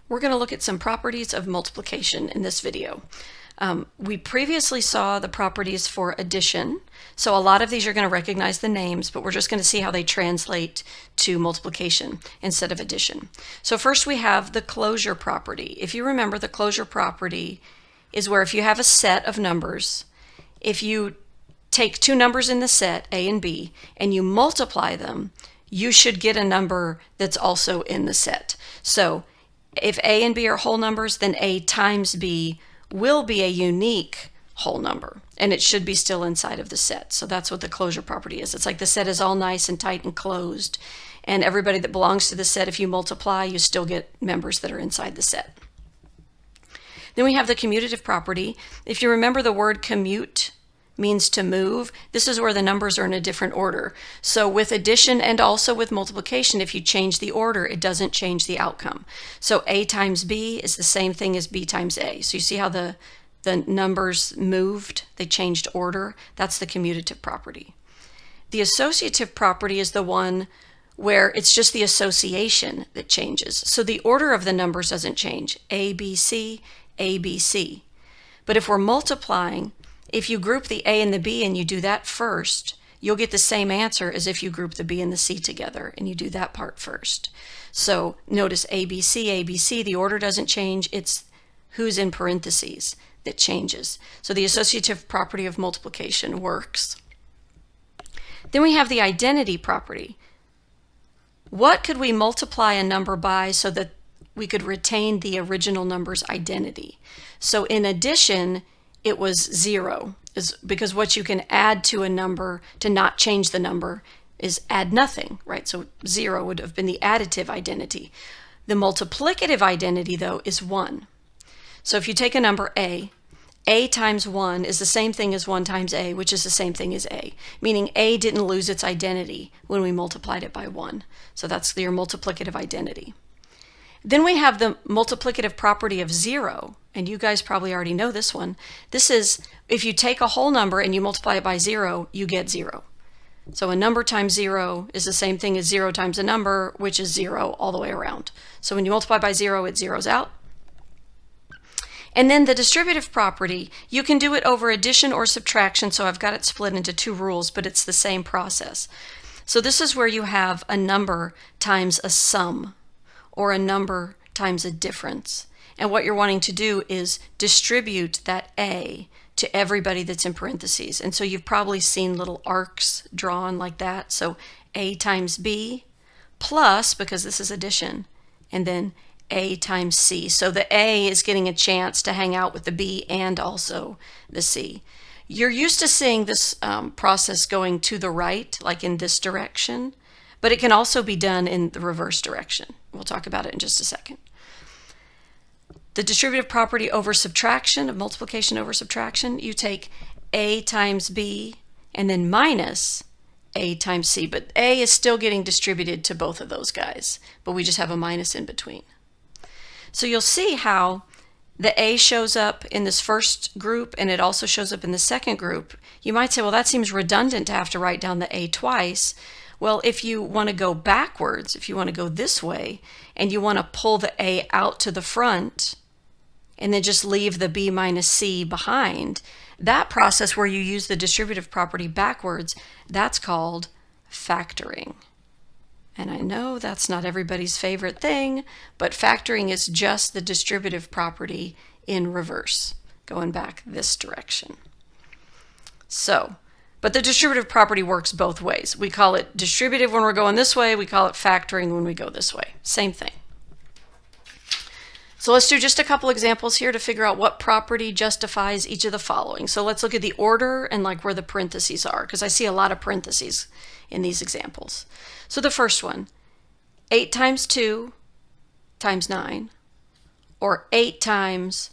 We're going to look at some properties of multiplication in this video. We previously saw the properties for addition, so a lot of these you're going to recognize the names, but we're just going to see how they translate to multiplication instead of addition. So first we have the closure property. If you remember, the closure property is where if you have a set of numbers, if you take two numbers in the set, A and B, and you multiply them, you should get a number that's also in the set. So if A and B are whole numbers, then A times B will be a unique whole number, and it should be still inside of the set. So that's what the closure property is. It's like the set is all nice and tight and closed, and everybody that belongs to the set, if you multiply, you still get members that are inside the set. Then we have the commutative property. If you remember, the word commute means to move. This is where the numbers are in a different order. So with addition and also with multiplication, if you change the order, it doesn't change the outcome. So A times B is the same thing as B times A. So you see how the numbers moved? They changed order. That's the commutative property. The associative property is the one where it's just the association that changes. So the order of the numbers doesn't change. A, B, C, A, B, C. But if we're multiplying, if you group the A and the B and you do that first, you'll get the same answer as if you group the B and the C together and you do that part first. So notice ABC, the order doesn't change, it's who's in parentheses that changes. So the associative property of multiplication works. Then we have the identity property. What could we multiply a number by so that we could retain the original number's identity? So in addition, it was 0, because what you can add to a number to not change the number is add nothing, right? So 0 would have been the additive identity. The multiplicative identity, though, is 1. So if you take a number A times 1 is the same thing as 1 times A, which is the same thing as A, meaning A didn't lose its identity when we multiplied it by 1. So that's your multiplicative identity. Then we have the multiplicative property of 0, and you guys probably already know this one. This is if you take a whole number and you multiply it by 0, you get 0. So a number times 0 is the same thing as 0 times a number, which is 0 all the way around. So when you multiply by 0, it zeroes out. And then the distributive property, you can do it over addition or subtraction, so I've got it split into two rules, but it's the same process. So this is where you have a number times a sum, or a number times a difference. And what you're wanting to do is distribute that A to everybody that's in parentheses. And so you've probably seen little arcs drawn like that. So A times B plus, because this is addition, and then A times C. So the A is getting a chance to hang out with the B and also the C. You're used to seeing this process going to the right, like in this direction, but it can also be done in the reverse direction. We'll talk about it in just a second. The distributive property over subtraction, of multiplication over subtraction, you take A times B and then minus A times C, but A is still getting distributed to both of those guys, but we just have a minus in between. So you'll see how the A shows up in this first group and it also shows up in the second group. You might say, well, that seems redundant to have to write down the A twice. Well, if you want to go backwards, if you want to go this way, and you want to pull the A out to the front, and then just leave the B minus C behind, that process where you use the distributive property backwards, that's called factoring. And I know that's not everybody's favorite thing, but factoring is just the distributive property in reverse, going back this direction. But the distributive property works both ways. We call it distributive when we're going this way, we call it factoring when we go this way. Same thing. So let's do just a couple examples here to figure out what property justifies each of the following. So let's look at the order and like where the parentheses are, because I see a lot of parentheses in these examples. So the first one, 8 times 2 times 9, or 8 times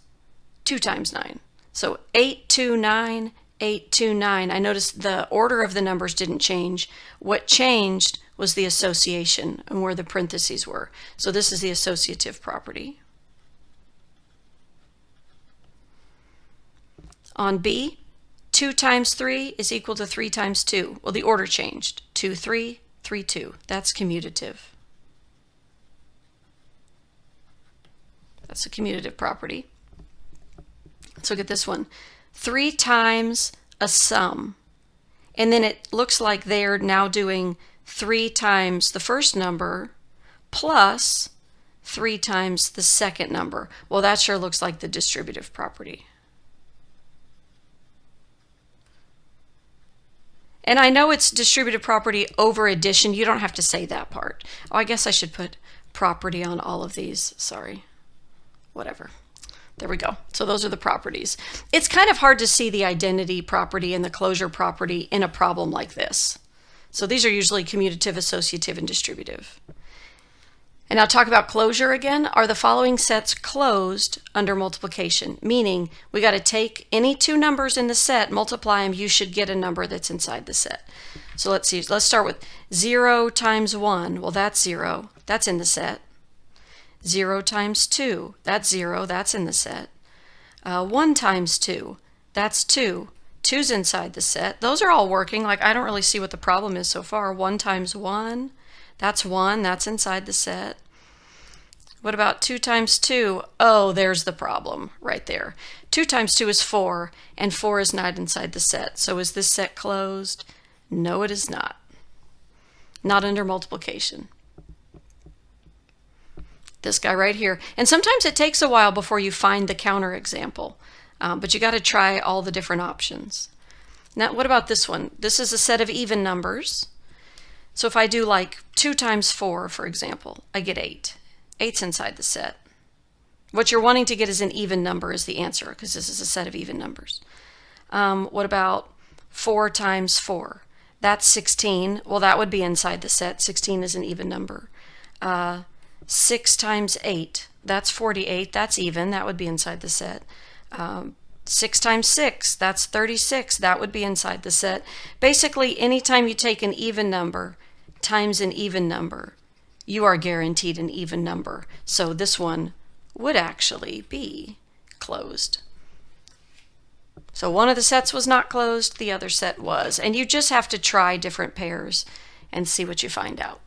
2 times 9. So 8, 2, 9, 8, 2, 9. I noticed the order of the numbers didn't change. What changed was the association and where the parentheses were. So this is the associative property. On B, 2 times 3 is equal to 3 times 2. Well, the order changed. 2, 3, 3, 2. That's commutative. That's a commutative property. Let's look at this one. 3 times a sum. And then it looks like they're now doing 3 times the first number plus 3 times the second number. Well, that sure looks like the distributive property. And I know it's distributive property over addition. You don't have to say that part. Oh, I guess I should put property on all of these. Sorry. Whatever. There we go. So those are the properties. It's kind of hard to see the identity property and the closure property in a problem like this. So these are usually commutative, associative, and distributive. And now talk about closure again. Are the following sets closed under multiplication? Meaning we got to take any 2 numbers in the set, multiply them, you should get a number that's inside the set. So let's see. Let's start with 0 times 1. Well, that's 0. That's in the set. 0 times 2. That's 0. That's in the set. 1 times 2. That's 2. 2's inside the set. Those are all working. Like, I don't really see what the problem is so far. 1 times 1. That's 1. That's inside the set. What about 2 times 2? Oh, there's the problem right there. 2 times 2 is 4, and 4 is not inside the set. So is this set closed? No, it is not. Not under multiplication. This guy right here. And sometimes it takes a while before you find the counterexample, but you got to try all the different options. Now, what about this one? This is a set of even numbers. So if I do like 2 times 4, for example, I get 8. 8's inside the set. What you're wanting to get is an even number is the answer, because this is a set of even numbers. What about 4 times 4? That's 16. Well, that would be inside the set. 16 is an even number. 6 times 8, that's 48. That's even. That would be inside the set. 6 times 6, that's 36. That would be inside the set. Basically, anytime you take an even number times an even number, you are guaranteed an even number. So this one would actually be closed. So one of the sets was not closed, the other set was. And you just have to try different pairs and see what you find out.